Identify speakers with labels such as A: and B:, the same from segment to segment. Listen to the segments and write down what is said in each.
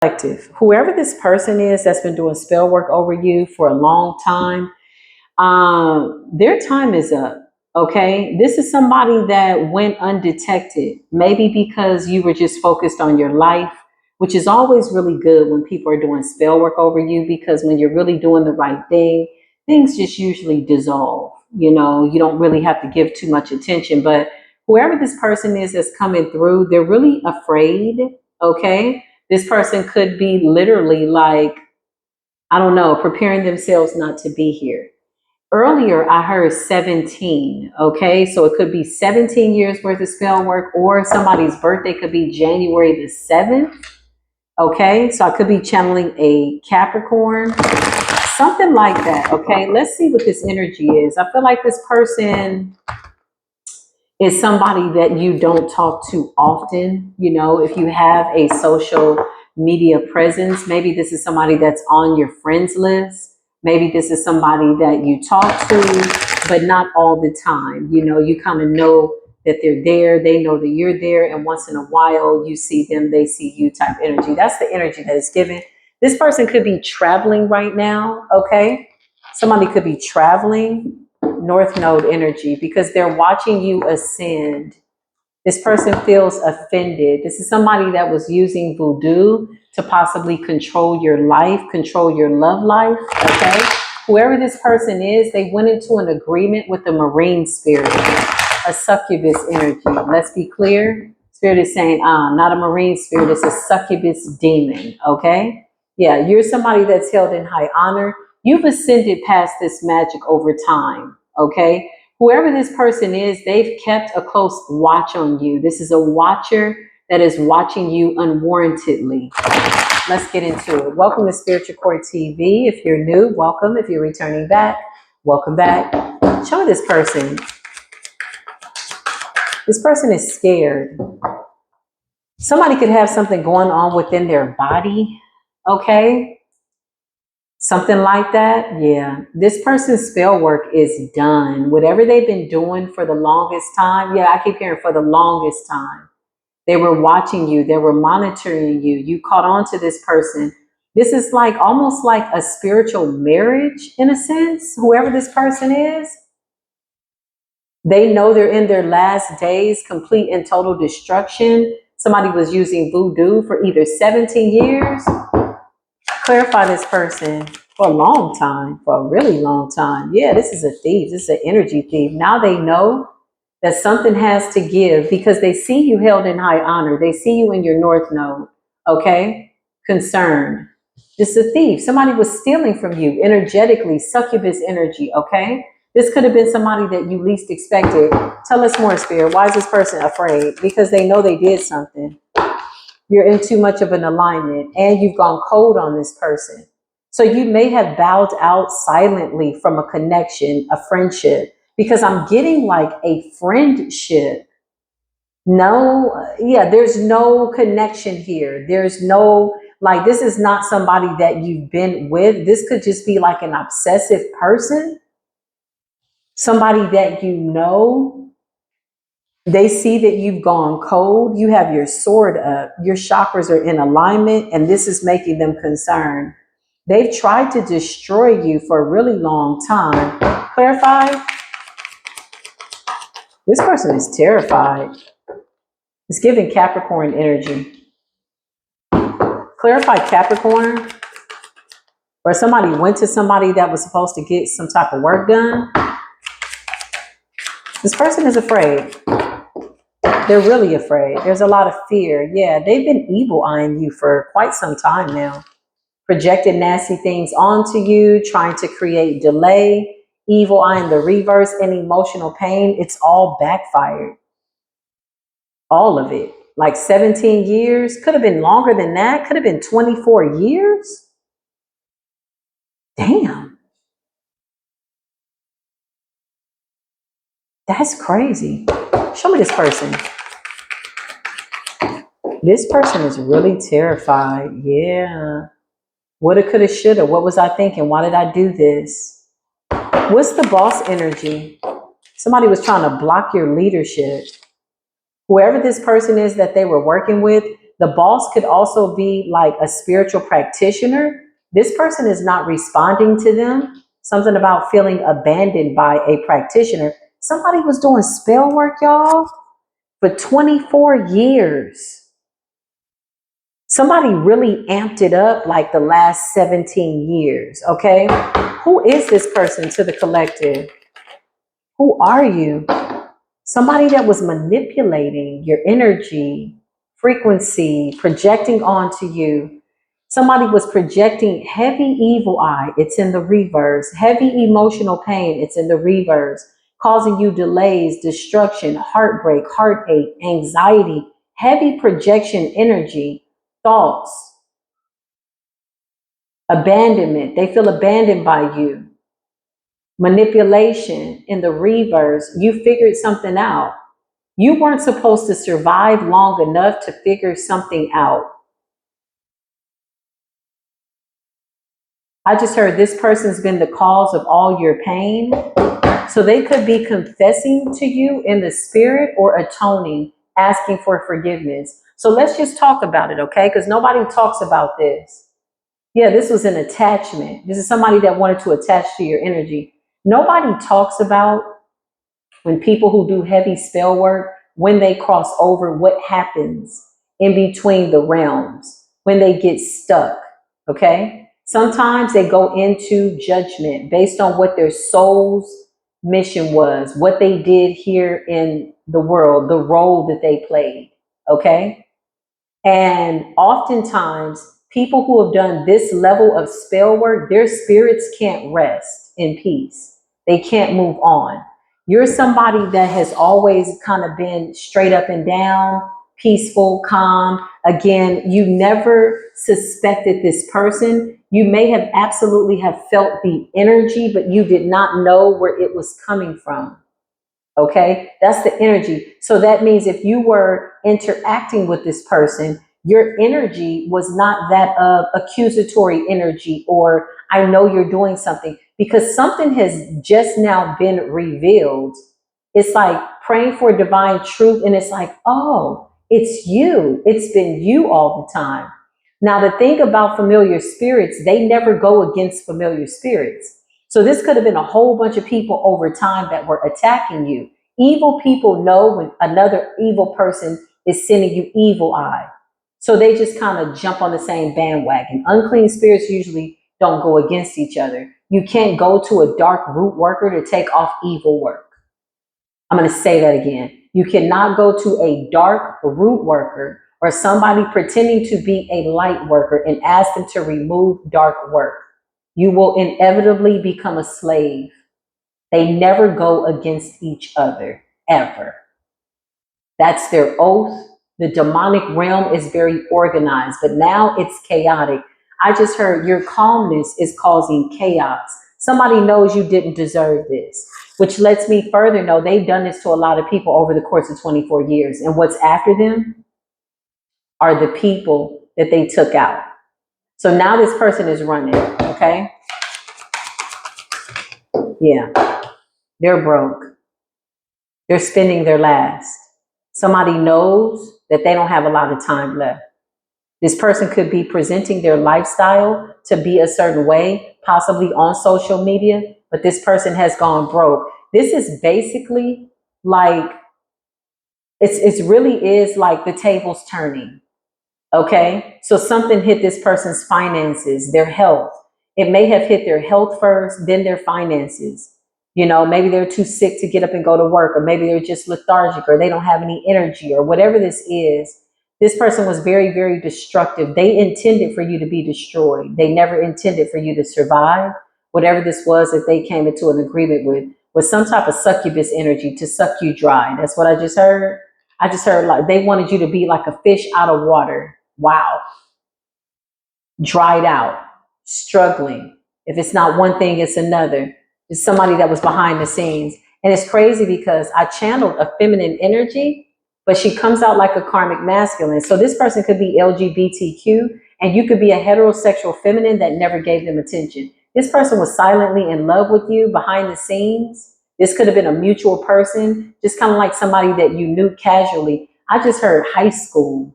A: collective. Whoever this person is that's been doing spell work over you for a long time, their time is up. Okay. This is somebody that went undetected, maybe because you were just focused on your life, which is always really good when people are doing spell work over you, because when you're really doing the right thing, things just usually dissolve. You don't really have to give too much attention. But whoever this person is that's coming through, they're really afraid. Okay. This person could be literally like, I don't know, preparing themselves not to be here. Earlier, I heard 17. Okay. So it could be 17 years worth of spell work, or somebody's birthday could be January the 7th. Okay. So I could be channeling a Capricorn, something like that. Okay. Let's see what this energy is. I feel like this person is somebody that you don't talk to often. If you have a social media presence, maybe this is somebody that's on your friends list. Maybe this is somebody that you talk to, but not all the time. You kind of know that they're there. They know that you're there. And once in a while you see them, they see you type energy. That's the energy that is given. This person could be traveling right now. Okay. Somebody could be traveling. North Node energy, because they're watching you ascend. This person feels offended. This is somebody that was using voodoo to possibly control your life, control your love life. Okay. Whoever this person is, they went into an agreement with the marine spirit, a succubus energy. Let's be clear. Spirit is saying, not a marine spirit, it's a succubus demon. Okay. Yeah, you're somebody that's held in high honor. You've ascended past this magic over time. Okay. Whoever this person is, they've kept a close watch on you. This is a watcher that is watching you unwarrantedly. Let's get into it. Welcome to Spiritual Court TV. If you're new, welcome. If you're returning back, welcome back. Show me this person. This person is scared. Somebody could have something going on within their body. Okay. Something like that. Yeah. This person's spell work is done. Whatever they've been doing for the longest time. Yeah, I keep hearing for the longest time. They were watching you. They were monitoring you. You caught on to this person. This is like almost like a spiritual marriage in a sense. Whoever this person is, they know they're in their last days, complete and total destruction. Somebody was using voodoo for either 17 years. Clarify this person for a long time, for a really long time. Yeah, this is a thief. This is an energy thief. Now they know that something has to give because they see you held in high honor. They see you in your North Node. Okay? Concerned. This is a thief. Somebody was stealing from you energetically, succubus energy. Okay? This could have been somebody that you least expected. Tell us more, Spirit. Why is this person afraid? Because they know they did something. You're in too much of an alignment and you've gone cold on this person. So you may have bowed out silently from a connection, a friendship, because I'm getting like a friendship. No, yeah, there's no connection here. There's no, like, this is not somebody that you've been with. This could just be like an obsessive person, somebody that you know. They see that you've gone cold. You have your sword up. Your chakras are in alignment, and this is making them concerned. They've tried to destroy you for a really long time. Clarify. This person is terrified. It's giving Capricorn energy. Clarify Capricorn. Or somebody went to somebody that was supposed to get some type of work done. This person is afraid. They're really afraid. There's a lot of fear. Yeah, they've been evil eyeing you for quite some time now. Projected nasty things onto you, trying to create delay, evil eyeing the reverse, and emotional pain. It's all backfired. All of it. Like 17 years. Could have been longer than that. Could have been 24 years. Damn. That's crazy. Show me this person. This person is really terrified. Yeah. Woulda, coulda, shoulda. What was I thinking? Why did I do this? What's the boss energy? Somebody was trying to block your leadership. Whoever this person is that they were working with, The boss could also be like a spiritual practitioner. This person is not responding to them. Something about feeling abandoned by a practitioner. Somebody was doing spell work, y'all, for 24 years. Somebody really amped it up like the last 17 years, okay? Who is this person to the collective? Who are you? Somebody that was manipulating your energy, frequency, projecting onto you. Somebody was projecting heavy evil eye. It's in the reverse. Heavy emotional pain. It's in the reverse. Causing you delays, destruction, heartbreak, heartache, anxiety, heavy projection energy, thoughts, abandonment. They feel abandoned by you. Manipulation in the reverse. You figured something out. You weren't supposed to survive long enough to figure something out. I just heard this person's been the cause of all your pain. So they could be confessing to you in the spirit or atoning, asking for forgiveness. So let's just talk about it, okay? Because nobody talks about this. Yeah, this was an attachment. This is somebody that wanted to attach to your energy. Nobody talks about when people who do heavy spell work, when they cross over, what happens in between the realms, when they get stuck, okay? Sometimes they go into judgment based on what their soul's mission was, what they did here in the world, the role that they played, okay? And oftentimes, people who have done this level of spell work, their spirits can't rest in peace. They can't move on. You're somebody that has always kind of been straight up and down, peaceful, calm. Again, you never suspected this person. You may have absolutely have felt the energy, but you did not know where it was coming from. Okay, that's the energy. So that means if you were interacting with this person, your energy was not that of accusatory energy or I know you're doing something, because something has just now been revealed. It's like praying for divine truth, and it's like, oh, it's you. It's been you all the time. Now, the thing about familiar spirits, they never go against familiar spirits. So this could have been a whole bunch of people over time that were attacking you. Evil people know when another evil person is sending you evil eye. So they just kind of jump on the same bandwagon. Unclean spirits usually don't go against each other. You can't go to a dark root worker to take off evil work. I'm going to say that again. You cannot go to a dark root worker or somebody pretending to be a light worker and ask them to remove dark work. You will inevitably become a slave. They never go against each other, ever. That's their oath. The demonic realm is very organized, but now it's chaotic. I just heard your calmness is causing chaos. Somebody knows you didn't deserve this, which lets me further know they've done this to a lot of people over the course of 24 years. And what's after them are the people that they took out. So now this person is running, okay? Yeah, they're broke. They're spending their last. Somebody knows that they don't have a lot of time left. This person could be presenting their lifestyle to be a certain way, possibly on social media, but this person has gone broke. This is basically like, it really is like the tables turning. Okay. So something hit this person's finances, their health. It may have hit their health first, then their finances. You know, maybe they're too sick to get up and go to work, or maybe they're just lethargic, or they don't have any energy, or whatever this is. This person was very, very destructive. They intended for you to be destroyed. They never intended for you to survive. Whatever this was that they came into an agreement with was some type of succubus energy to suck you dry. That's what I just heard. I just heard like they wanted you to be like a fish out of water. Wow. Dried out, struggling. If it's not one thing, it's another. It's somebody that was behind the scenes. And it's crazy because I channeled a feminine energy, but she comes out like a karmic masculine. So this person could be LGBTQ, and you could be a heterosexual feminine that never gave them attention. This person was silently in love with you behind the scenes. This could have been a mutual person, just kind of like somebody that you knew casually. I just heard high school.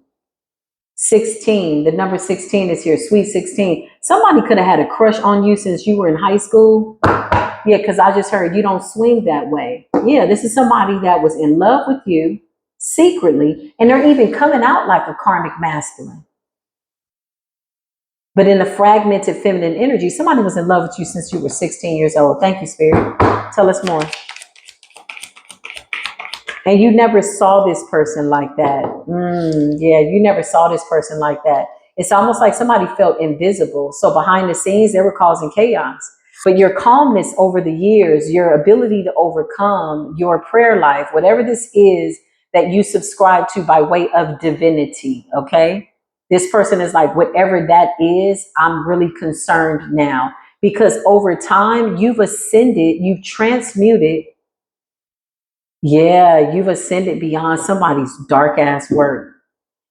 A: 16, the number 16 is here, sweet 16. Somebody could have had a crush on you since you were in high school. Yeah, because I just heard you don't swing that way. Yeah, this is somebody that was in love with you secretly, and they're even coming out like a karmic masculine. But in the fragmented feminine energy, somebody was in love with you since you were 16 years old. Thank you, Spirit. Tell us more. And you never saw this person like that. Yeah, you never saw this person like that. It's almost like somebody felt invisible. So behind the scenes, they were causing chaos. But your calmness over the years, your ability to overcome, your prayer life, whatever this is that you subscribe to by way of divinity, okay? This person is like, whatever that is, I'm really concerned now. Because over time, you've ascended, you've transmuted. Yeah, you've ascended beyond somebody's dark ass work.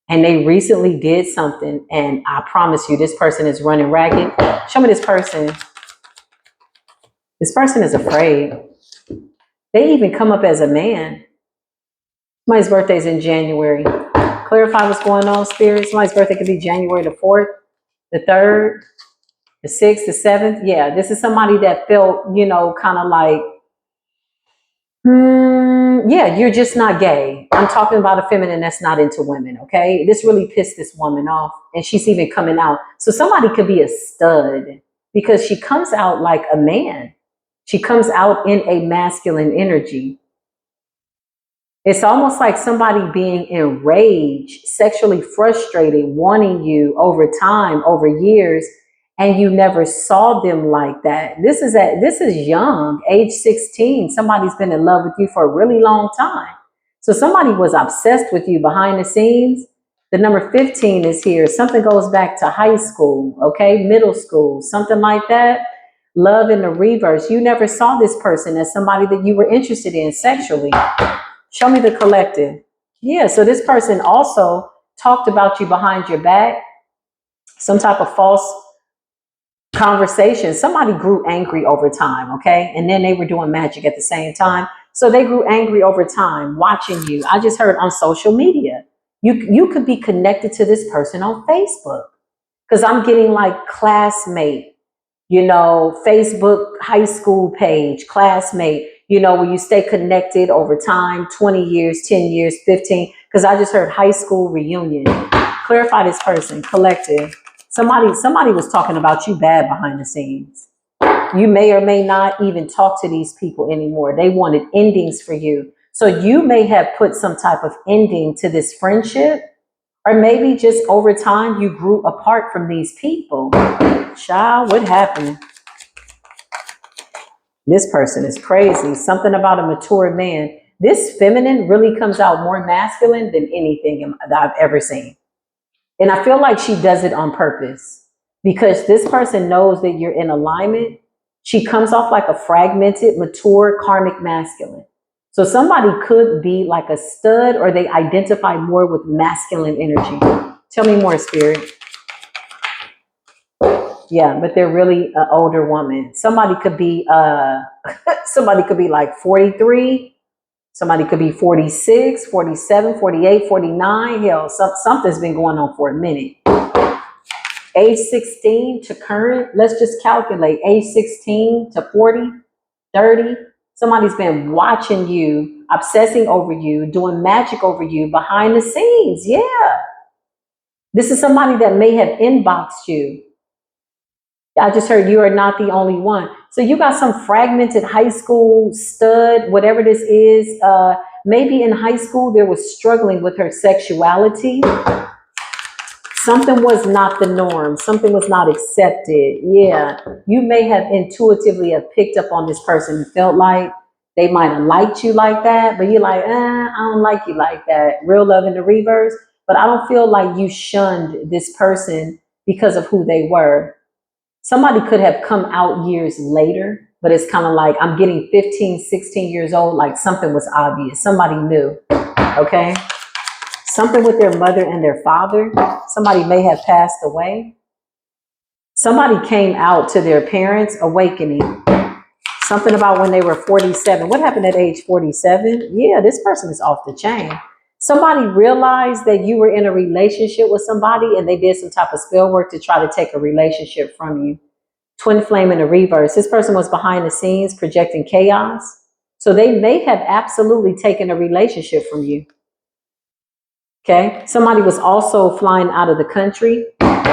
A: And they recently did something, and I promise you, this person is running ragged. Show me this person. This person is afraid. They even come up as a man. Somebody's birthday is in January. Clarify what's going on, Spirit. Somebody's birthday could be January the 4th, the 3rd, the 6th, the 7th. Yeah, this is somebody that felt, kind of like, yeah, you're just not gay. I'm talking about a feminine that's not into women, okay? This really pissed this woman off, and she's even coming out. So somebody could be a stud because she comes out like a man. She comes out in a masculine energy. It's almost like somebody being enraged, sexually frustrated, wanting you over time, over years, and you never saw them like that. This is young, age 16. Somebody's been in love with you for a really long time. So somebody was obsessed with you behind the scenes. The number 15 is here. Something goes back to high school, okay, middle school, something like that. Love in the reverse. You never saw this person as somebody that you were interested in sexually. Show me the collective. Yeah, so this person also talked about you behind your back. Some type of false conversation. Somebody grew angry over time, okay? And then they were doing magic at the same time. So they grew angry over time, watching you. I just heard on social media. You could be connected to this person on Facebook. Because I'm getting like classmate, Facebook high school page, classmate, where you stay connected over time, 20 years, 10 years, 15. Because I just heard high school reunion. Clarify this person, collective. Somebody was talking about you bad behind the scenes. You may or may not even talk to these people anymore. They wanted endings for you. So you may have put some type of ending to this friendship, or maybe just over time you grew apart from these people. Child, what happened? This person is crazy. Something about a mature man. This feminine really comes out more masculine than anything that I've ever seen. And I feel like she does it on purpose because this person knows that you're in alignment. She comes off like a fragmented, mature, karmic masculine. So somebody could be like a stud, or they identify more with masculine energy. Tell me more, Spirit. Yeah, but they're really an older woman. Somebody could be like 43. Somebody could be 46, 47, 48, 49. Hell, something's been going on for a minute. Age 16 to current, let's just calculate. Age 16 to 40, 30. Somebody's been watching you, obsessing over you, doing magic over you behind the scenes. Yeah. This is somebody that may have inboxed you. I just heard you are not the only one. So you got some fragmented high school stud, whatever this is. Maybe in high school there was struggling with her sexuality. Something was not the norm. Something was not accepted. Yeah, you may have intuitively have picked up on this person and felt like they might have liked you like that, but you're like, I don't like you like that. Real love in the reverse. But I don't feel like you shunned this person because of who they were. Somebody could have come out years later, but it's kind of like I'm getting 15, 16 years old, like something was obvious. Somebody knew, okay? Something with their mother and their father. Somebody may have passed away. Somebody came out to their parents, awakening. Something about when they were 47. What happened at age 47? Yeah, this person is off the chain. Somebody realized that you were in a relationship with somebody and they did some type of spell work to try to take a relationship from you. Twin flame in the reverse. This person was behind the scenes projecting chaos. So they may have absolutely taken a relationship from you. Okay. Somebody was also flying out of the country.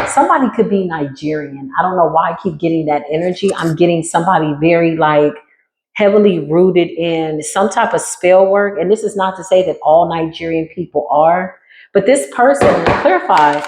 A: Somebody could be Nigerian. I don't know why I keep getting that energy. I'm getting somebody very like heavily rooted in some type of spell work. And this is not to say that all Nigerian people are, but this person, clarify,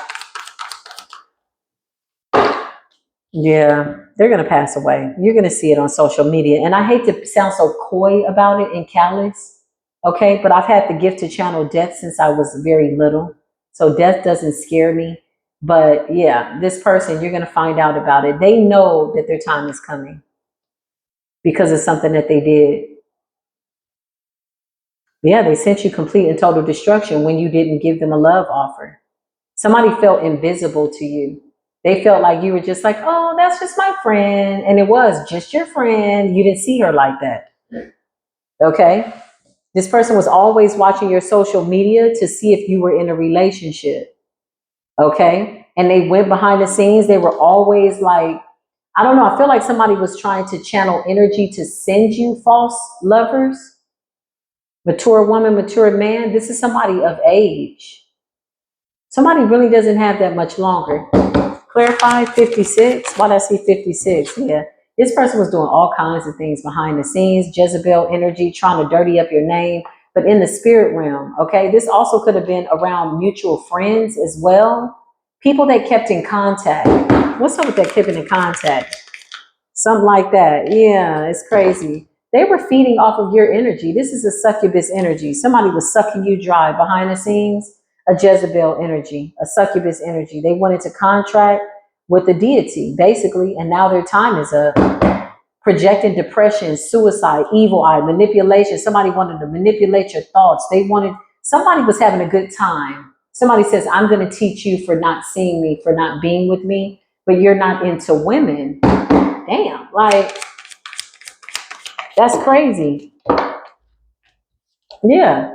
A: yeah, they're going to pass away. You're going to see it on social media. And I hate to sound so coy about it and callous, okay? But I've had the gift to channel death since I was very little. So death doesn't scare me. But yeah, this person, you're going to find out about it. They know that their time is coming because of something that they did. Yeah, they sent you complete and total destruction when you didn't give them a love offer. Somebody felt invisible to you. They felt like you were just like, oh, that's just my friend. And it was just your friend. You didn't see her like that. Okay. This person was always watching your social media to see if you were in a relationship. Okay. And they went behind the scenes. They were always like, I don't know. I feel like somebody was trying to channel energy to send you false lovers. Mature woman, mature man. This is somebody of age. Somebody really doesn't have that much longer. Clarify 56. Why did I see 56? Yeah. This person was doing all kinds of things behind the scenes, Jezebel energy, trying to dirty up your name, but in the spirit realm. Okay. This also could have been around mutual friends as well. People that kept in contact. What's up with that keeping in contact? Something like that. Yeah, it's crazy. They were feeding off of your energy. This is a succubus energy. Somebody was sucking you dry behind the scenes. A Jezebel energy, a succubus energy. They wanted to contract with the deity, basically, and now their time is up. Projecting depression, suicide, evil eye, manipulation. Somebody wanted to manipulate your thoughts. Somebody was having a good time. Somebody says, I'm going to teach you for not seeing me, for not being with me, but you're not into women. Damn, like, that's crazy. Yeah.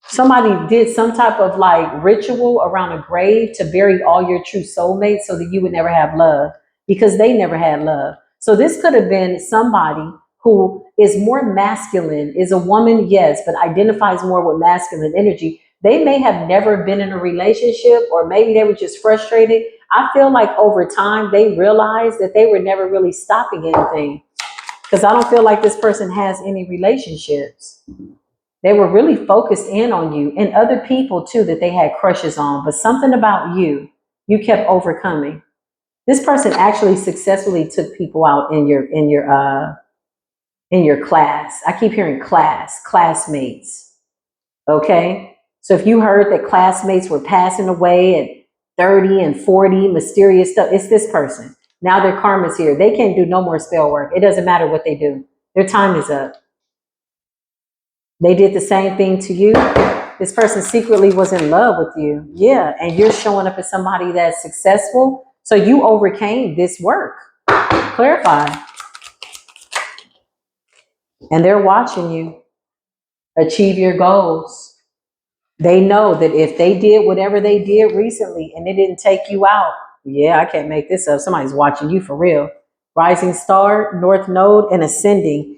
A: Somebody did some type of like ritual around a grave to bury all your true soulmates so that you would never have love because they never had love. So this could have been somebody who is more masculine, is a woman, yes, but identifies more with masculine energy. They may have never been in a relationship, or maybe they were just frustrated. I feel like over time they realized that they were never really stopping anything, because I don't feel like this person has any relationships. They were really focused in on you and other people too that they had crushes on, but something about you, you kept overcoming. This person actually successfully took people out in your class. I keep hearing classmates. Okay. So if you heard that classmates were passing away at 30 and 40, mysterious stuff, it's this person. Now their karma's here. They can't do no more spell work. It doesn't matter what they do. Their time is up. They did the same thing to you. This person secretly was in love with you. Yeah. And you're showing up as somebody that's successful. So you overcame this work. Clarify. And they're watching you achieve your goals. They know that if they did whatever they did recently and it didn't take you out, yeah, I can't make this up. Somebody's watching you for real. Rising star, north node, and ascending.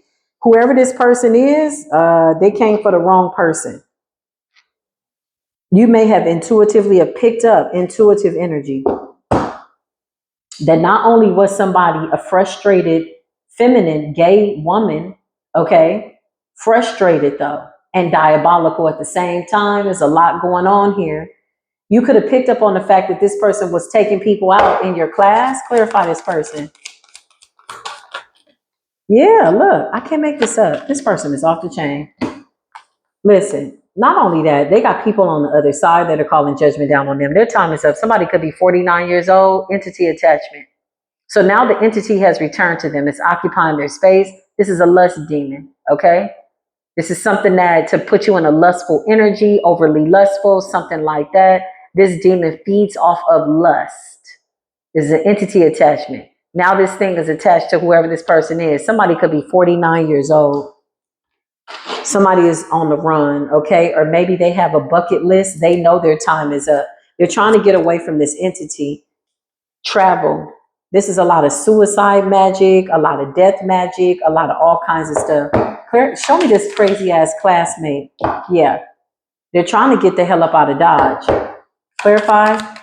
A: Whoever this person is, they came for the wrong person. You may have intuitively have picked up intuitive energy. That not only was somebody a frustrated, feminine, gay woman, okay, frustrated though, and diabolical at the same time. There's a lot going on here. You could have picked up on the fact that this person was taking people out in your class. Clarify this person. Yeah, look, I can't make this up. This person is off the chain. Listen, not only that, they got people on the other side that are calling judgment down on them. Their time is up. Somebody could be 49 years old, entity attachment. So now the entity has returned to them. It's occupying their space. This is a lust demon, okay? This is something that to put you in a lustful energy, overly lustful, something like that. This demon feeds off of lust. This is an entity attachment. Now this thing is attached to whoever this person is. Somebody could be 49 years old. Somebody is on the run, okay? Or maybe they have a bucket list. They know their time is up. They're trying to get away from this entity. Travel. This is a lot of suicide magic, a lot of death magic, a lot of all kinds of stuff. Show me this crazy ass classmate. Yeah. They're trying to get the hell up out of Dodge. Clarify.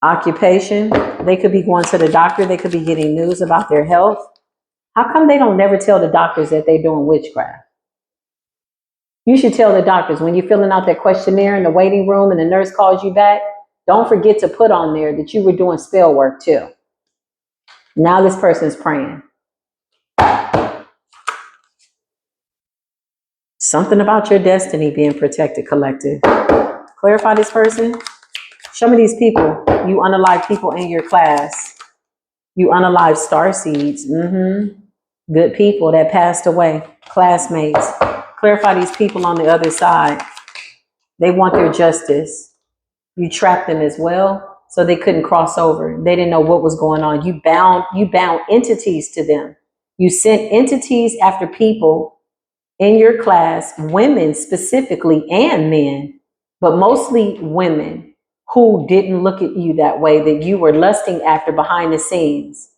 A: Occupation. They could be going to the doctor. They could be getting news about their health. How come they don't never tell the doctors that they're doing witchcraft? You should tell the doctors when you're filling out that questionnaire in the waiting room and the nurse calls you back, don't forget to put on there that you were doing spell work too. Now this person's praying. Something about your destiny being protected, collective. Clarify this person. Show me these people. You unalive people in your class. You unalive star seeds. Good people that passed away. Classmates. Clarify these people on the other side. They want their justice. You trapped them as well, so they couldn't cross over. They didn't know what was going on. You bound entities to them. You sent entities after people in your class, women specifically and men, but mostly women who didn't look at you that way, that you were lusting after behind the scenes.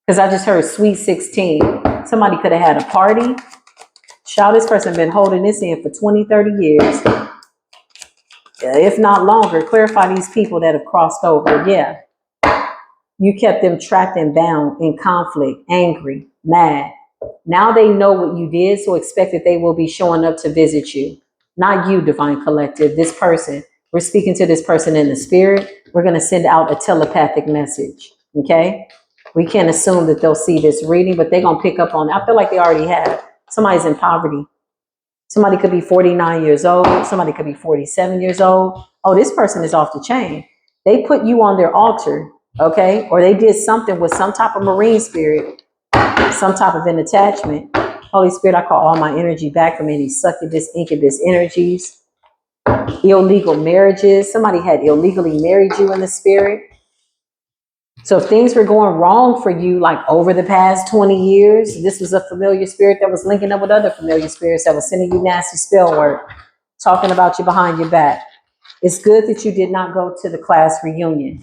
A: Because I just heard Sweet 16. Somebody could have had a party. Child, this person been holding this in for 20, 30 years. If not longer. Clarify these people that have crossed over. Yeah. You kept them trapped and bound in conflict, angry, mad. Now they know what you did, so expect that they will be showing up to visit you. Not you, Divine Collective, this person. We're speaking to this person in the spirit. We're going to send out a telepathic message, okay? We can't assume that they'll see this reading, but they're going to pick up on it. I feel like they already have. Somebody's in poverty. Somebody could be 49 years old. Somebody could be 47 years old. Oh, this person is off the chain. They put you on their altar, okay? Or they did something with some type of marine spirit, some type of an attachment. Holy Spirit, I call all my energy back from any succubus, incubus energies. Illegal marriages. Somebody had illegally married you in the spirit. So if things were going wrong for you, like over the past 20 years, this was a familiar spirit that was linking up with other familiar spirits that was sending you nasty spell work, talking about you behind your back. It's good that you did not go to the class reunion.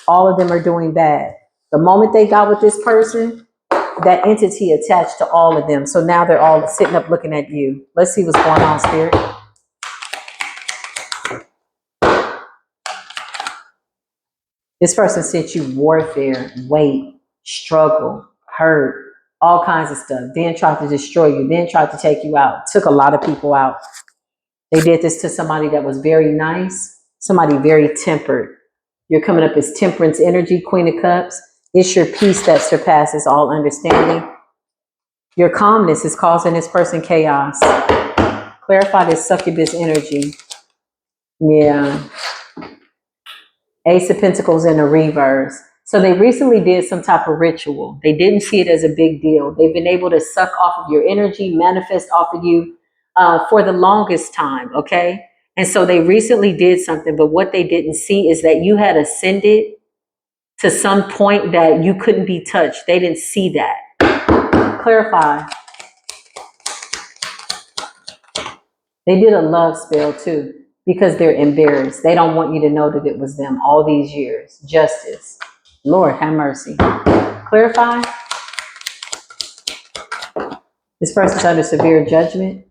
A: All of them are doing bad. The moment they got with this person, that entity attached to all of them. So now they're all sitting up looking at you. Let's see what's going on, spirit. This person sent you warfare, weight, struggle, hurt, all kinds of stuff. Then tried to destroy you, then tried to take you out. Took a lot of people out. They did this to somebody that was very nice, somebody very tempered. You're coming up as temperance energy, Queen of Cups. It's your peace that surpasses all understanding. Your calmness is causing this person chaos. Clarify this succubus energy. Yeah. Ace of Pentacles in the reverse. So they recently did some type of ritual. They didn't see it as a big deal. They've been able to suck off of your energy, manifest off of you for the longest time, okay? And so they recently did something, but what they didn't see is that you had ascended to some point that you couldn't be touched. They didn't see that. Clarify. They did a love spell too, because they're embarrassed. They don't want you to know that it was them all these years. Justice. Lord, have mercy. Clarify. This person's under severe judgment.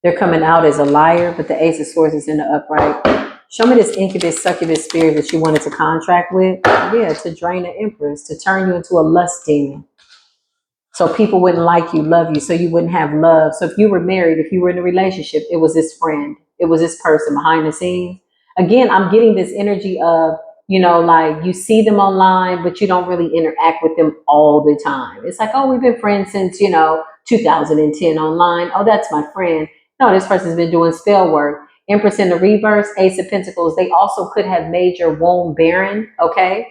A: They're coming out as a liar, but the Ace of Swords is in the upright. Show me this incubus, succubus spirit that you wanted to contract with. Yeah, to drain the Empress, to turn you into a lust demon. So people wouldn't like you, love you, so you wouldn't have love. So if you were married, if you were in a relationship, it was this friend. It was this person behind the scenes. Again, I'm getting this energy of, you know, like you see them online, but you don't really interact with them all the time. It's like, oh, we've been friends since, 2010 online. Oh, that's my friend. No, this person's been doing spell work. Empress in the reverse, Ace of Pentacles. They also could have made your womb barren, okay?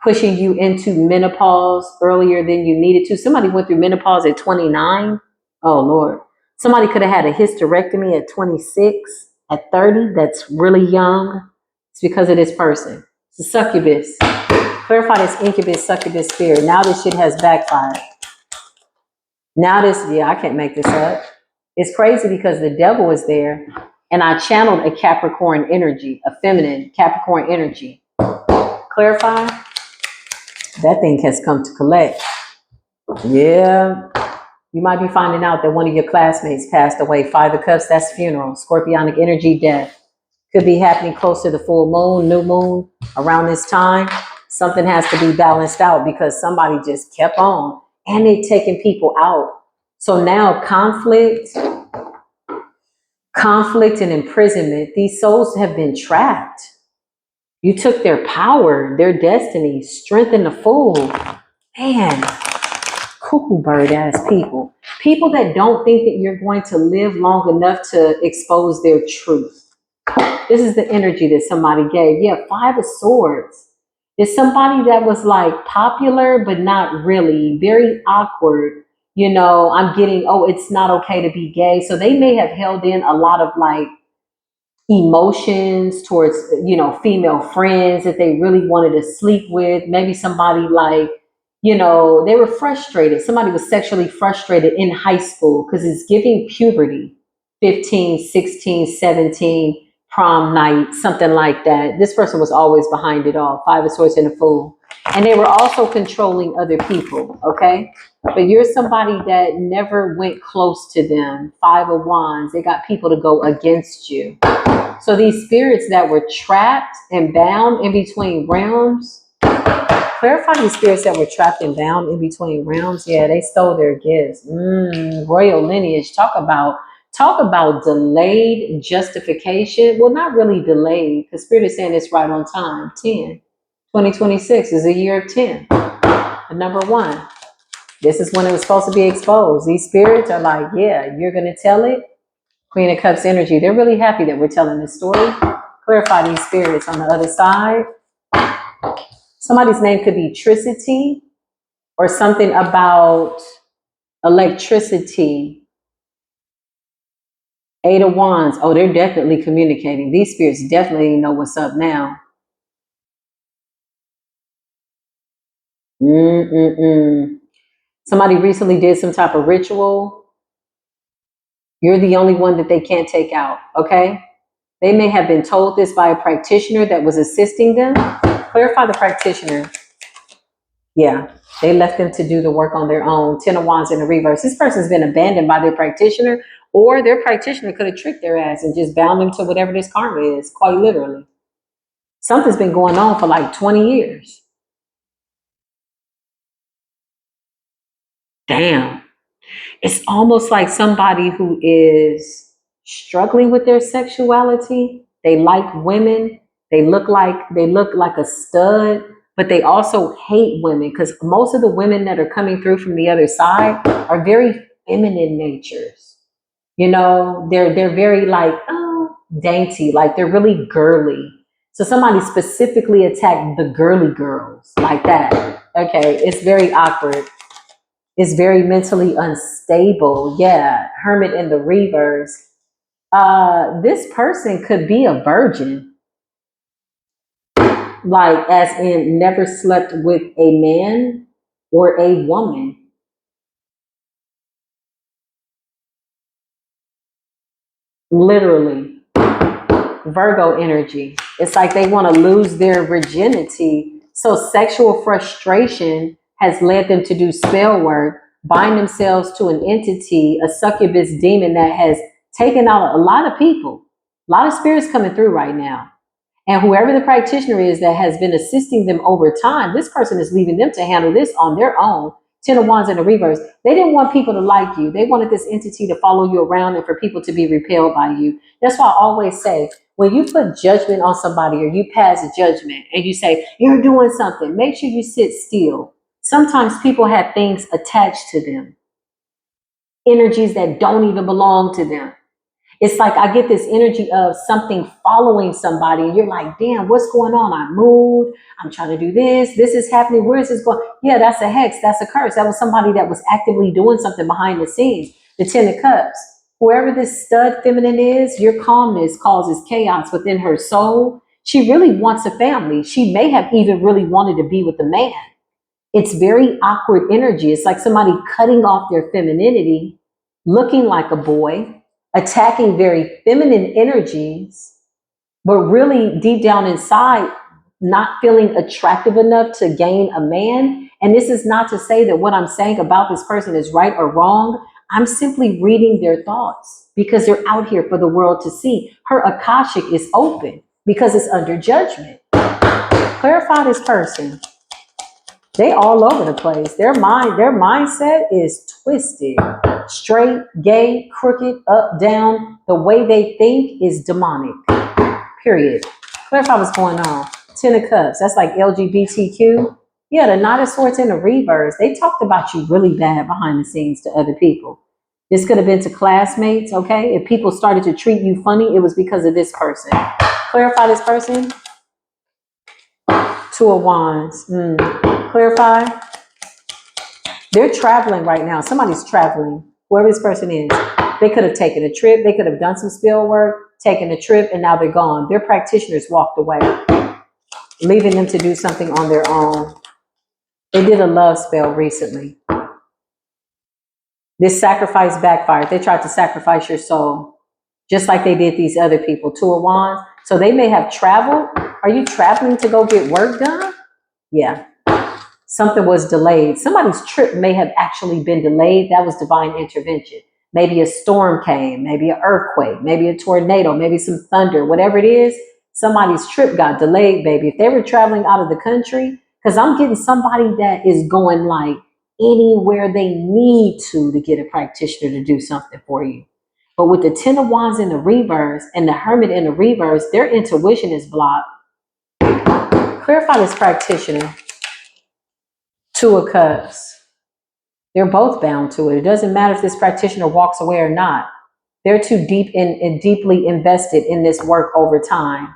A: Pushing you into menopause earlier than you needed to. Somebody went through menopause at 29. Oh, Lord. Somebody could have had a hysterectomy at 26, at 30. That's really young. It's because of this person. It's a succubus. Clarify this incubus, succubus spirit. Now this shit has backfired. Now this, yeah, I can't make this up. It's crazy because the devil is there and I channeled a Capricorn energy, a feminine Capricorn energy. Clarify. That thing has come to collect. Yeah. You might be finding out that one of your classmates passed away. 5 of Cups, that's funeral. Scorpionic energy, death. Could be happening close to the full moon, new moon, around this time. Something has to be balanced out because somebody just kept on and they taking people out. So now conflict and imprisonment, these souls have been trapped. You took their power, their destiny, strengthened the fool. Man, cuckoo bird ass people. People that don't think that you're going to live long enough to expose their truth. This is the energy that somebody gave. Yeah, 5 of Swords. It's somebody that was like popular, but not really. Very awkward. You know, I'm getting, oh, it's not okay to be gay. So they may have held in a lot of like emotions towards, you know, female friends that they really wanted to sleep with. Maybe somebody like, you know, they were frustrated. Somebody was sexually frustrated in high school because it's giving puberty, 15, 16, 17, prom night, something like that. This person was always behind it all. 5 of Swords and a Fool. And they were also controlling other people, okay? But you're somebody that never went close to them. 5 of Wands. They got people to go against you. So these spirits that were trapped and bound in between realms, clarify these spirits that were trapped and bound in between realms. Yeah, they stole their gifts. Royal lineage. Talk about delayed justification. Well, not really delayed, because Spirit is saying it's right on time. 10. 2026 is a year of 10. The number 1. This is when it was supposed to be exposed. These spirits are like, yeah, you're going to tell it. Queen of Cups energy. They're really happy that we're telling this story. Clarify these spirits on the other side. Somebody's name could be Tricity or something about electricity. 8 of Wands. Oh, they're definitely communicating. These spirits definitely know what's up now. Somebody recently did some type of ritual. You're the only one that they can't take out, okay? They may have been told this by a practitioner that was assisting them. Clarify the practitioner. Yeah, they left them to do the work on their own. 10 of Wands in the reverse. This person's been abandoned by their practitioner, or their practitioner could have tricked their ass and just bound them to whatever this karma is, quite literally. Something's been going on for like 20 years. Damn. It's almost like somebody who is struggling with their sexuality. They like women. They look like a stud, but they also hate women because most of the women that are coming through from the other side are very feminine natures. You know, they're very like, oh, dainty, like they're really girly. So somebody specifically attacked the girly girls like that. Okay, it's very awkward. Is very mentally unstable. Yeah, Hermit in the reverse. This person could be a virgin, like as in never slept with a man or a woman. Literally. Virgo energy. It's like they want to lose their virginity. So sexual frustration has led them to do spell work, bind themselves to an entity, a succubus demon that has taken out a lot of people. A lot of spirits coming through right now. And whoever the practitioner is that has been assisting them over time, this person is leaving them to handle this on their own. 10 of Wands in the reverse. They didn't want people to like you. They wanted this entity to follow you around and for people to be repelled by you. That's why I always say, when you put judgment on somebody or you pass a judgment and you say, you're doing something, make sure you sit still. Sometimes people have things attached to them, energies that don't even belong to them. It's like I get this energy of something following somebody and you're like, damn, what's going on? I moved. I'm trying to do this. This is happening. Where is this going? Yeah, that's a hex. That's a curse. That was somebody that was actively doing something behind the scenes. The 10 of Cups. Whoever this stud feminine is, your calmness causes chaos within her soul. She really wants a family. She may have even really wanted to be with a man. It's very awkward energy. It's like somebody cutting off their femininity, looking like a boy, attacking very feminine energies, but really deep down inside, not feeling attractive enough to gain a man. And this is not to say that what I'm saying about this person is right or wrong. I'm simply reading their thoughts because they're out here for the world to see. Her Akashic is open because it's under judgment. Clarify this person. They all over the place. Their mindset is twisted, straight, gay, crooked, up, down. The way they think is demonic. Period. Clarify what's going on. 10 of Cups. That's like LGBTQ. Yeah, the Knight of Swords in the reverse. They talked about you really bad behind the scenes to other people. This could have been to classmates, okay? If people started to treat you funny, it was because of this person. Clarify this person. 2 of Wands. Clarify. They're traveling right now. Somebody's traveling. Whoever this person is. They could have taken a trip. They could have done some spell work, taken a trip, and now they're gone. Their practitioners walked away, leaving them to do something on their own. They did a love spell recently. This sacrifice backfired. They tried to sacrifice your soul, just like they did these other people. 2 of Wands. So they may have traveled. Are you traveling to go get work done? Yeah. Something was delayed. Somebody's trip may have actually been delayed. That was divine intervention. Maybe a storm came, maybe an earthquake, maybe a tornado, maybe some thunder, whatever it is. Somebody's trip got delayed, baby. If they were traveling out of the country, because I'm getting somebody that is going like anywhere they need to get a practitioner to do something for you. But with the 10 of Wands in the reverse and the Hermit in the reverse, their intuition is blocked. Clarify this practitioner. 2 of Cups. They're both bound to it. It doesn't matter if this practitioner walks away or not. They're too deep and deeply invested in this work over time.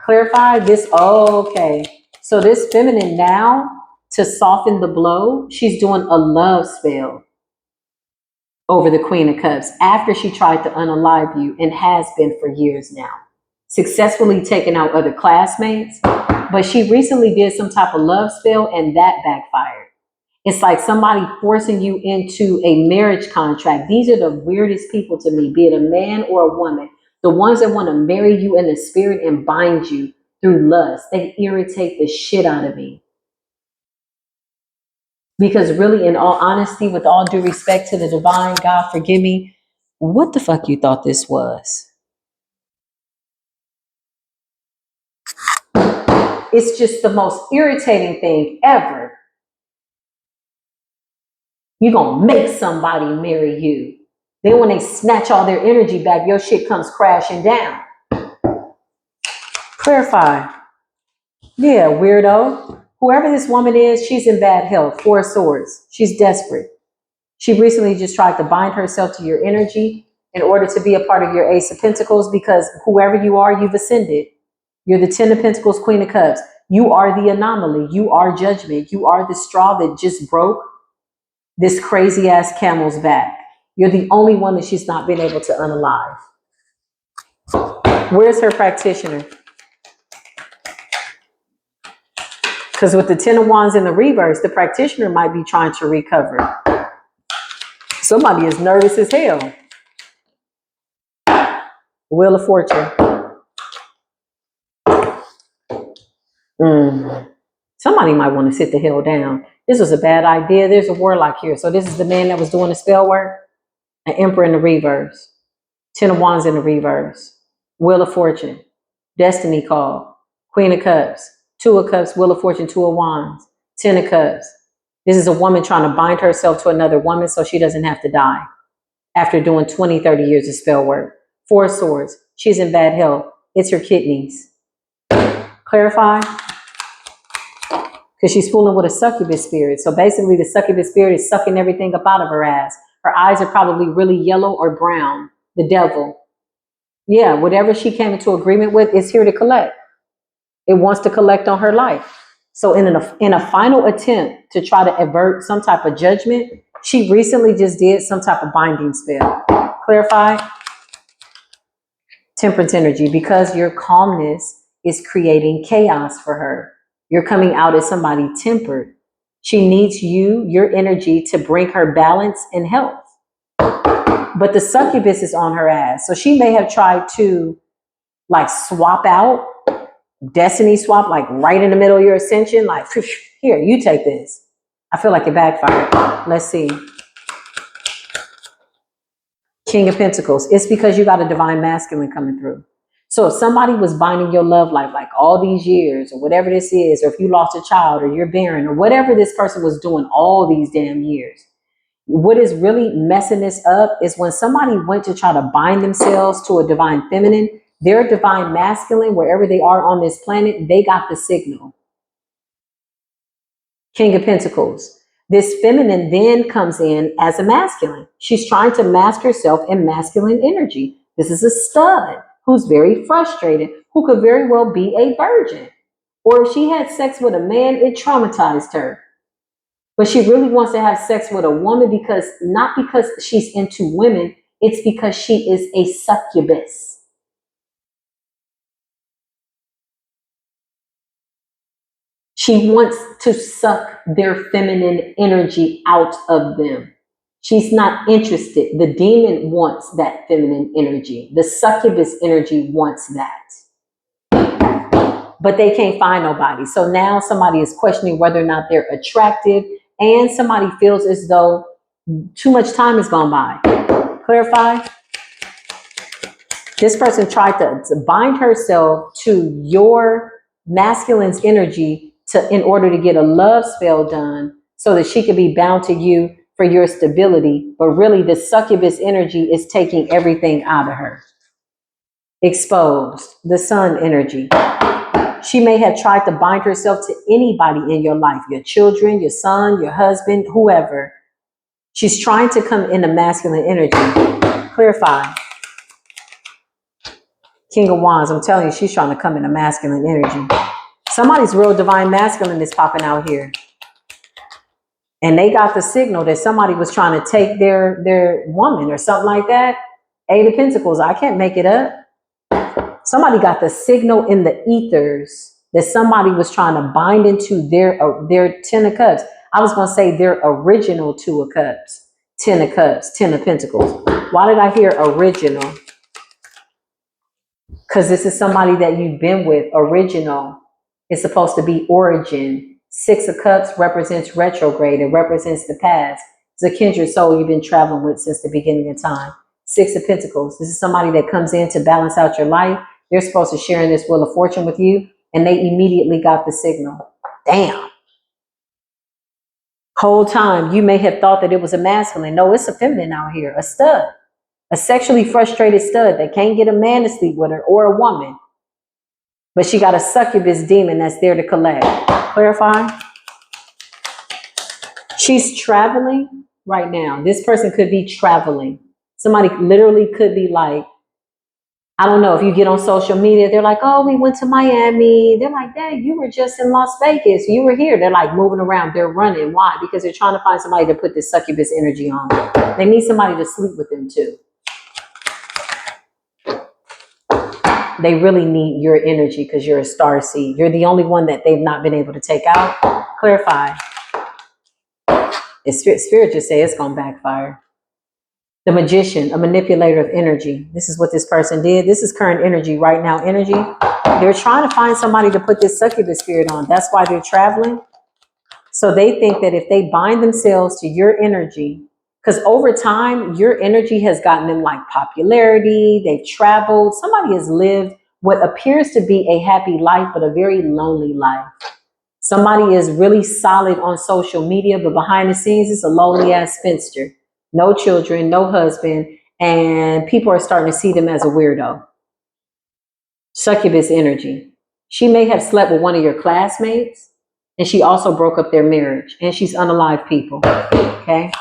A: Clarify this. Oh, okay. So this feminine now, to soften the blow, she's doing a love spell over the Queen of Cups after she tried to unalive you and has been for years now. Successfully taking out other classmates. But she recently did some type of love spell and that backfired. It's like somebody forcing you into a marriage contract. These are the weirdest people to me, be it a man or a woman. The ones that want to marry you in the spirit and bind you through lust. They irritate the shit out of me. Because really, in all honesty, with all due respect to the divine, God forgive me, what the fuck you thought this was? It's just the most irritating thing ever. You're going to make somebody marry you. Then when they snatch all their energy back, your shit comes crashing down. Clarify. Yeah, weirdo. Whoever this woman is, she's in bad health. 4 of Swords. She's desperate. She recently just tried to bind herself to your energy in order to be a part of your Ace of Pentacles, because whoever you are, you've ascended. You're the 10 of Pentacles, Queen of Cups. You are the anomaly. You are judgment. You are the straw that just broke this crazy ass camel's back. You're the only one that she's not been able to unalive. Where's her practitioner? Because with the 10 of Wands in the reverse, the practitioner might be trying to recover. Somebody is nervous as hell. Wheel of Fortune. Somebody might want to sit the hell down. This was a bad idea. There's a warlock here. So this is the man that was doing the spell work. An Emperor in the reverse. 10 of Wands in the reverse. Wheel of Fortune. Destiny call. Queen of Cups. 2 of Cups. Wheel of Fortune. 2 of Wands. 10 of Cups. This is a woman trying to bind herself to another woman so she doesn't have to die after doing 20, 30 years of spell work. 4 of Swords. She's in bad health. It's her kidneys. Clarify. Because she's fooling with a succubus spirit. So basically the succubus spirit is sucking everything up out of her ass. Her eyes are probably really yellow or brown. The devil. Yeah, whatever she came into agreement with is here to collect. It wants to collect on her life. So in a final attempt to try to avert some type of judgment, she recently just did some type of binding spell. Clarify. Temperance energy. Because your calmness is creating chaos for her. You're coming out as somebody tempered. She needs you, your energy, to bring her balance and health. But the succubus is on her ass. So she may have tried to like swap out, destiny swap, like right in the middle of your ascension. Like, here, you take this. I feel like it backfired. Let's see. King of Pentacles. It's because you got a divine masculine coming through. So if somebody was binding your love life like all these years or whatever this is, or if you lost a child or you're barren or whatever this person was doing all these damn years, what is really messing this up is when somebody went to try to bind themselves to a divine feminine, their divine masculine, wherever they are on this planet, they got the signal. King of Pentacles. This feminine then comes in as a masculine. She's trying to mask herself in masculine energy. This is a stud who's very frustrated, who could very well be a virgin. Or if she had sex with a man, it traumatized her. But she really wants to have sex with a woman because, not because she's into women, it's because she is a succubus. She wants to suck their feminine energy out of them. She's not interested. The demon wants that feminine energy. The succubus energy wants that. But they can't find nobody. So now somebody is questioning whether or not they're attractive, and somebody feels as though too much time has gone by. Clarify. This person tried to bind herself to your masculine's energy in order to get a love spell done so that she could be bound to you for your stability. But really, the succubus energy is taking everything out of her. Exposed. The sun energy. She may have tried to bind herself to anybody in your life, your children, your son, your husband, whoever. She's trying to come in a masculine energy. Clarify. King of Wands, I'm telling you, she's trying to come in a masculine energy. Somebody's real divine masculine is popping out here. And they got the signal that somebody was trying to take their woman or something like that. Eight of Pentacles, I can't make it up. Somebody got the signal in the ethers that somebody was trying to bind into their Ten of Cups. I was going to say their original Two of Cups. Ten of Cups, Ten of Pentacles. Why did I hear original? Because this is somebody that you've been with. Original is supposed to be origin. Six of Cups represents retrograde. It represents the past. It's a kindred soul you've been traveling with since the beginning of time. Six of Pentacles. This is somebody that comes in to balance out your life. They're supposed to share in this Wheel of Fortune with you, and they immediately got the signal. Damn. Whole time, you may have thought that it was a masculine. No, it's a feminine out here, a stud. A sexually frustrated stud that can't get a man to sleep with her or a woman. But she got a succubus demon that's there to collect. Clarify? She's traveling right now. This person could be traveling. Somebody literally could be like, I don't know, if you get on social media, they're like, oh, we went to Miami. They're like, dang, you were just in Las Vegas. You were here. They're like moving around. They're running. Why? Because they're trying to find somebody to put this succubus energy on. They need somebody to sleep with them too. They really need your energy because you're a star seed. You're the only one that they've not been able to take out. Clarify. Spirit just say it's going to backfire. The Magician, a manipulator of energy. This is what this person did. This is current energy, right now energy. They're trying to find somebody to put this succubus spirit on. That's why they're traveling. So they think that if they bind themselves to your energy, because over time, your energy has gotten them like popularity. They've traveled. Somebody has lived what appears to be a happy life, but a very lonely life. Somebody is really solid on social media, but behind the scenes, it's a lonely ass spinster. No children, no husband, and people are starting to see them as a weirdo. Succubus energy. She may have slept with one of your classmates, and she also broke up their marriage, and she's unalived people, okay?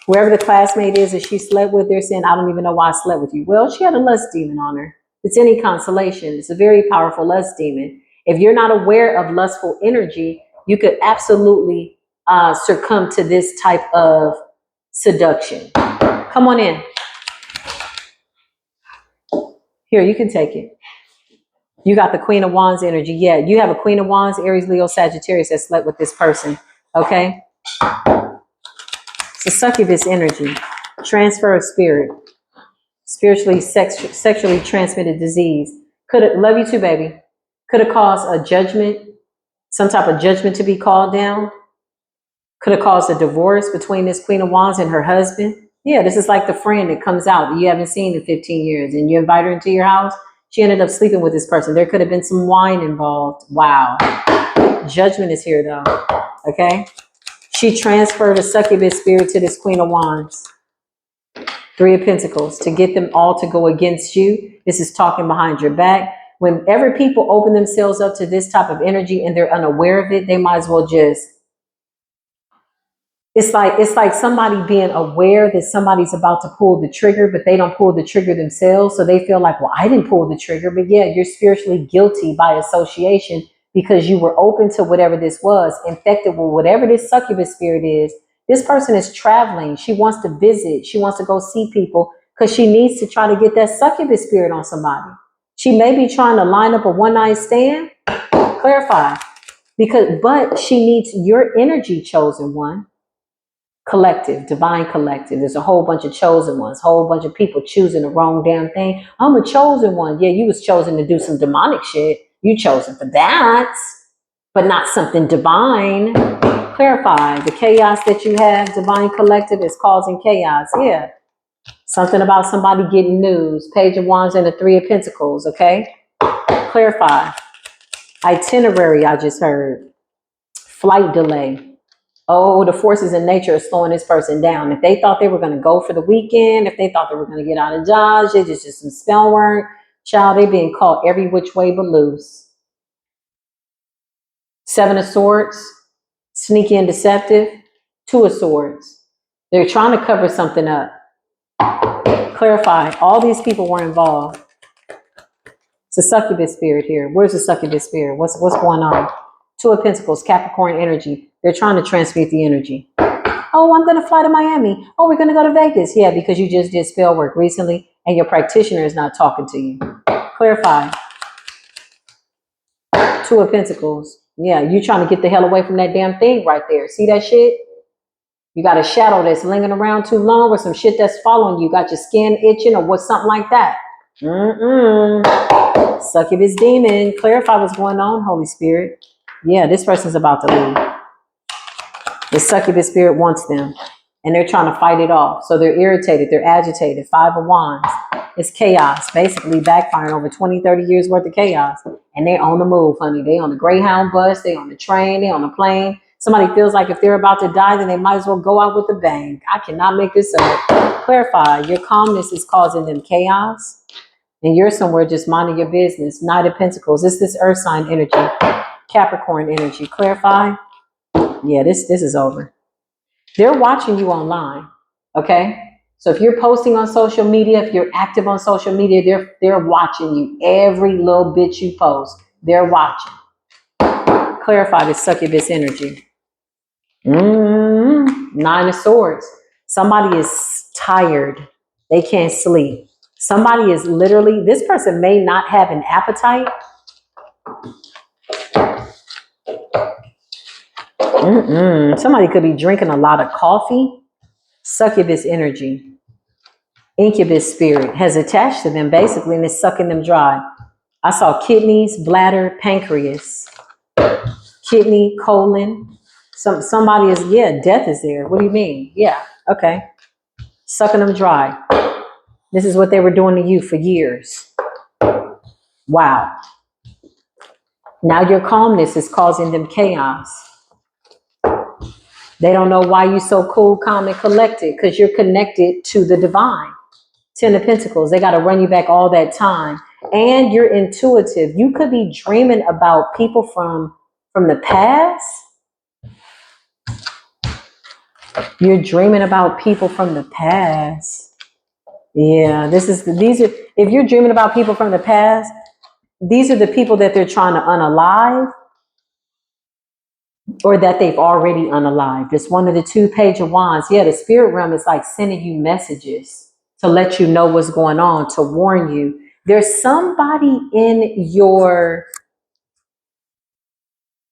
A: Whoever the classmate is that she slept with, they're saying, I don't even know why I slept with you. Well, she had a lust demon on her. If it's any consolation, it's a very powerful lust demon. If you're not aware of lustful energy, you could absolutely succumb to this type of seduction. Come on in. Here, you can take it. You got the Queen of Wands energy. Yeah, you have a Queen of Wands, Aries, Leo, Sagittarius that slept with this person. Okay? So succubus energy. Transfer of spirit. Spiritually, sexually transmitted disease. Could it, love you too, baby. Could have caused a judgment, some type of judgment to be called down. Could have caused a divorce between this Queen of Wands and her husband. Yeah, this is like the friend that comes out that you haven't seen in 15 years and you invite her into your house. She ended up sleeping with this person. There could have been some wine involved. Wow. Judgment is here though. Okay. She transferred a succubus spirit to this Queen of Wands. Three of Pentacles to get them all to go against you. This is talking behind your back. Whenever people open themselves up to this type of energy and they're unaware of it, they might as well just, it's like somebody being aware that somebody's about to pull the trigger, but they don't pull the trigger themselves. So they feel like, well, I didn't pull the trigger, but yeah, you're spiritually guilty by association because you were open to whatever this was, infected with whatever this succubus spirit is. This person is traveling. She wants to visit. She wants to go see people because she needs to try to get that succubus spirit on somebody. She may be trying to line up a one-night stand. Clarify. But she needs your energy, chosen one. Collective, divine collective. There's a whole bunch of chosen ones, whole bunch of people choosing the wrong damn thing. I'm a chosen one. Yeah, you was chosen to do some demonic shit. You chosen for that, but not something divine. Clarify. The chaos that you have, divine collective, is causing chaos. Yeah. Something about somebody getting news. Page of Wands and the Three of Pentacles. Okay. Clarify. Itinerary, I just heard. Flight delay. Oh, the forces in nature are slowing this person down. If they thought they were going to go for the weekend, if they thought they were going to get out of Dodge, it's just some spell work. Child, they being caught every which way but loose. Seven of Swords, sneaky and deceptive. Two of Swords. They're trying to cover something up. Clarify, all these people were involved. It's a succubus spirit here. Where's the succubus spirit? What's going on? Two of Pentacles, Capricorn energy. They're trying to transmute the energy. Oh, I'm going to fly to Miami. Oh, we're going to go to Vegas. Yeah, because you just did spell work recently and your practitioner is not talking to you. Clarify. Two of Pentacles. Yeah, you trying to get the hell away from that damn thing right there. See that shit? You got a shadow that's lingering around too long or some shit that's following you. Got your skin itching or what, something like that. Succubus demon. Clarify what's going on, Holy Spirit. Yeah, this person's about to leave. The succubus spirit wants them and they're trying to fight it off. So they're irritated. They're agitated. Five of Wands. It's chaos. Basically backfiring over 20, 30 years worth of chaos. And they're on the move, honey. They on the Greyhound bus. They on the train. They on the plane. Somebody feels like if they're about to die, then they might as well go out with a bang. I cannot make this up. Clarify. Your calmness is causing them chaos. And you're somewhere just minding your business. Knight of Pentacles. It's this earth sign energy. Capricorn energy. Clarify. Yeah, this is over. They're watching you online. Okay. So if you're posting on social media, if you're active on social media, they're watching you. Every little bit you post, they're watching. Clarify this succubus energy. Nine of Swords. Somebody is tired. They can't sleep. Somebody is literally, this person may not have an appetite. Somebody could be drinking a lot of coffee. Succubus energy. Incubus spirit has attached to them basically and is sucking them dry. I saw kidneys, bladder, pancreas, kidney, colon. Somebody is, yeah, death is there. What do you mean? Yeah, okay. Sucking them dry. This is what they were doing to you for years. Wow. Now your calmness is causing them chaos. They don't know why you're so cool, calm, and collected because you're connected to the divine. Ten of Pentacles. They got to run you back all that time. And you're intuitive. You could be dreaming about people from the past. You're dreaming about people from the past. Yeah, if you're dreaming about people from the past, these are the people that they're trying to unalive or that they've already unalived. It's one of the two. Page of Wands. Yeah, the spirit realm is like sending you messages to let you know what's going on, to warn you There's somebody in your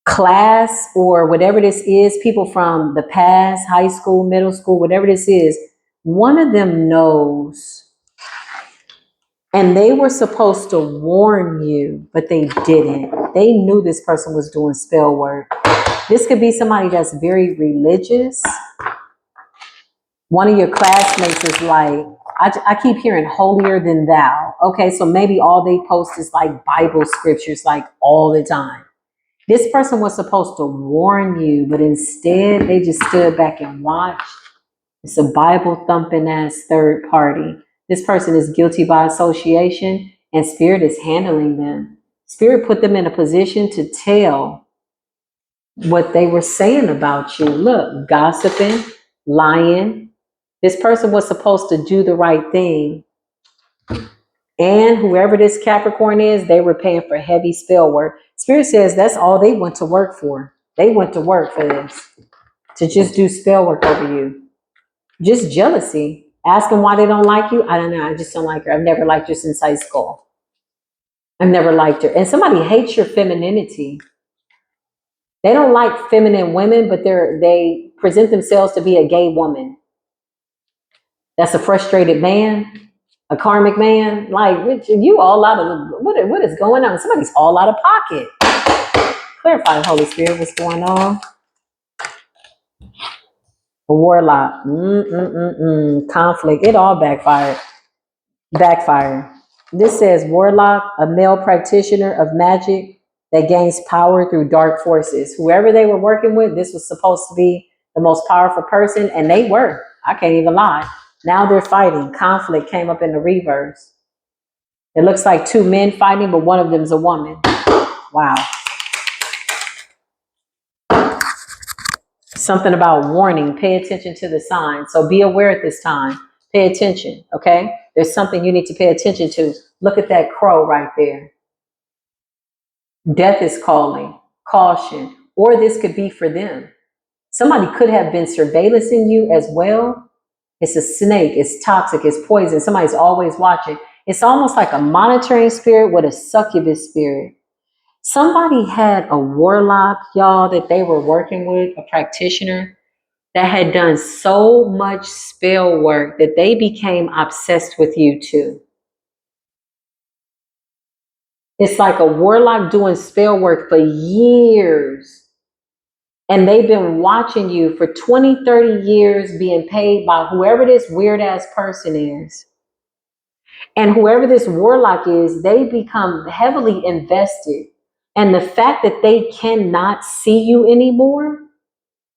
A: class or whatever this is, people from the past, high school, middle school, whatever this is, one of them knows. And they were supposed to warn you, but they didn't. They knew this person was doing spell work. This could be somebody that's very religious. One of your classmates is like, I keep hearing holier than thou. Okay, so maybe all they post is like Bible scriptures like all the time. This person was supposed to warn you, but instead they just stood back and watched. It's a Bible thumping ass third party. This person is guilty by association, and Spirit is handling them. Spirit put them in a position to tell what they were saying about you. Look, gossiping, lying. This person was supposed to do the right thing. And whoever this Capricorn is, they were paying for heavy spell work. Spirit says that's all they went to work for. They went to work for this, to just do spell work over you. Just jealousy. Ask them why they don't like you. I don't know. I just don't like her. I've never liked her since high school. I've never liked her. And somebody hates your femininity. They don't like feminine women, but they present themselves to be a gay woman. That's a frustrated man, a karmic man. Like, you all out of the, what is going on? Somebody's all out of pocket. Clarify, Holy Spirit, what's going on? A warlock. Conflict. It all backfired. This says warlock, a male practitioner of magic that gains power through dark forces. Whoever they were working with, this was supposed to be the most powerful person, and they were. I can't even lie. Now they're fighting. Conflict came up in the reverse. It looks like two men fighting, but one of them is a woman. Wow. Something about warning. Pay attention to the signs. So be aware at this time. Pay attention, okay? There's something you need to pay attention to. Look at that crow right there. Death is calling. Caution. Or this could be for them. Somebody could have been surveillancing you as well. It's a snake. It's toxic. It's poison. Somebody's always watching. It's almost like a monitoring spirit with a succubus spirit. Somebody had a warlock, y'all, that they were working with, a practitioner, that had done so much spell work that they became obsessed with you too. It's like a warlock doing spell work for years. And they've been watching you for 20, 30 years, being paid by whoever this weird ass person is. And whoever this warlock is, they become heavily invested. And the fact that they cannot see you anymore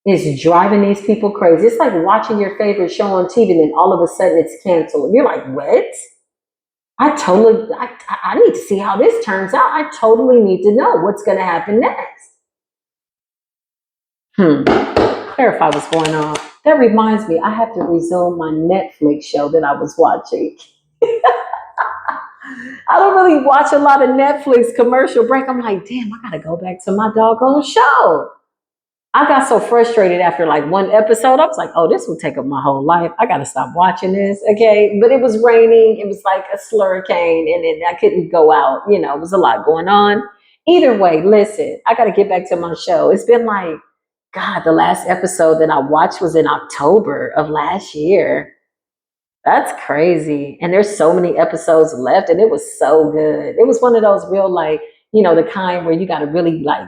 A: is driving these people crazy. It's like watching your favorite show on TV and then all of a sudden it's canceled. And you're like, what? I need to see how this turns out. I totally need to know what's going to happen next. Clarify what's going on. That reminds me, I have to resume my Netflix show that I was watching. I don't really watch a lot of Netflix commercial break. I'm like, damn, I gotta go back to my doggone show. I got so frustrated after like one episode. I was like, oh, this will take up my whole life. I gotta stop watching this. Okay. But it was raining. It was like a slurricane and then I couldn't go out. You know, it was a lot going on. Either way, listen, I gotta get back to my show. It's been like, God, the last episode that I watched was in October of last year. That's crazy. And there's so many episodes left and it was so good. It was one of those real like, you know, the kind where you got to really like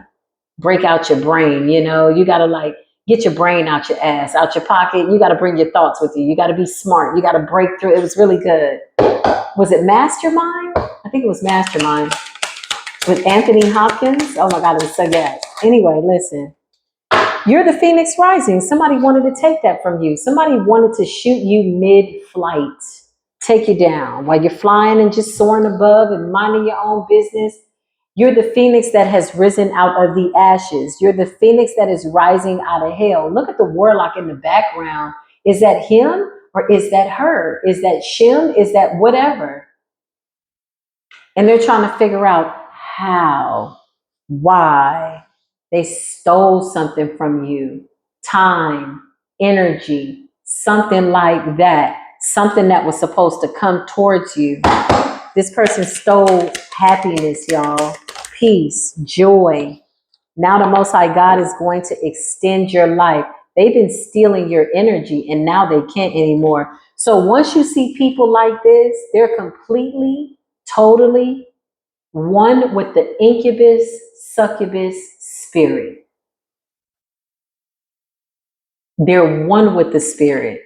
A: break out your brain, you know, you got to like get your brain out your ass, out your pocket. You got to bring your thoughts with you. You got to be smart. You got to break through. It was really good. Was it Mastermind? I think it was Mastermind with Anthony Hopkins. Oh my God, it was so good. Anyway, listen. You're the Phoenix Rising. Somebody wanted to take that from you. Somebody wanted to shoot you mid-flight, take you down while you're flying and just soaring above and minding your own business. You're the Phoenix that has risen out of the ashes. You're the Phoenix that is rising out of hell. Look at the warlock in the background. Is that him or is that her? Is that Shem? Is that whatever? And they're trying to figure out how, why. They stole something from you, time, energy, something like that, something that was supposed to come towards you. This person stole happiness, y'all. Peace, joy. Now the Most High God is going to extend your life. They've been stealing your energy and now they can't anymore. So once you see people like this, they're completely, totally one with the incubus, succubus spirit. They're one with the spirit.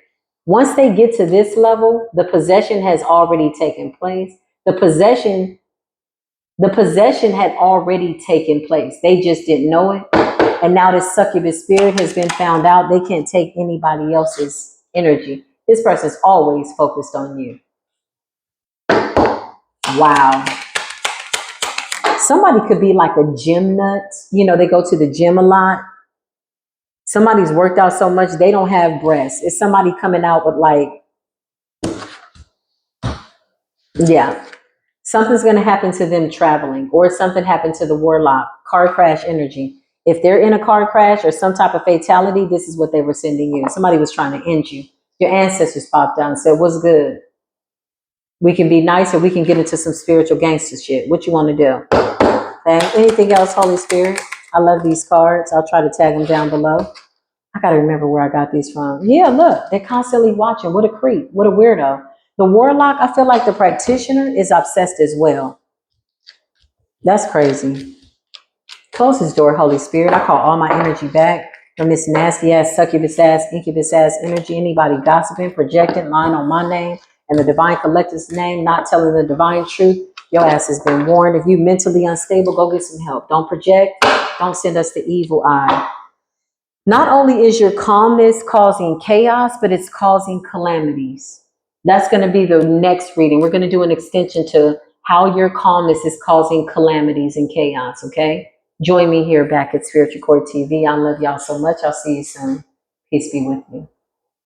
A: Once they get to this level, the possession has already taken place. The possession had already taken place. They just didn't know it. And now this succubus spirit has been found out. They can't take anybody else's energy. This person's always focused on you. Wow. Somebody could be like a gym nut. You know, they go to the gym a lot. Somebody's worked out so much, they don't have breasts. It's somebody coming out with like, yeah, something's going to happen to them traveling, or something happened to the warlock, car crash energy. If they're in a car crash or some type of fatality, this is what they were sending you. Somebody was trying to end you. Your ancestors popped out and said, what's good? We can be nice, or we can get into some spiritual gangster shit. What you want to do? Okay. Anything else, Holy Spirit? I love these cards. I'll try to tag them down below. I got to remember where I got these from. Yeah, look, they're constantly watching. What a creep. What a weirdo. The warlock, I feel like the practitioner is obsessed as well. That's crazy. Close this door, Holy Spirit. I call all my energy back from this nasty ass, succubus ass, incubus ass energy. Anybody gossiping, projecting, lying on my name and the divine collective's name, not telling the divine truth. Your ass has been warned. If you mentally unstable, go get some help. Don't project. Don't send us the evil eye. Not only is your calmness causing chaos, but it's causing calamities. That's going to be the next reading. We're going to do an extension to how your calmness is causing calamities and chaos, okay? Join me here back at Spiritual Court TV. I love y'all so much. I'll see you soon. Peace be with you.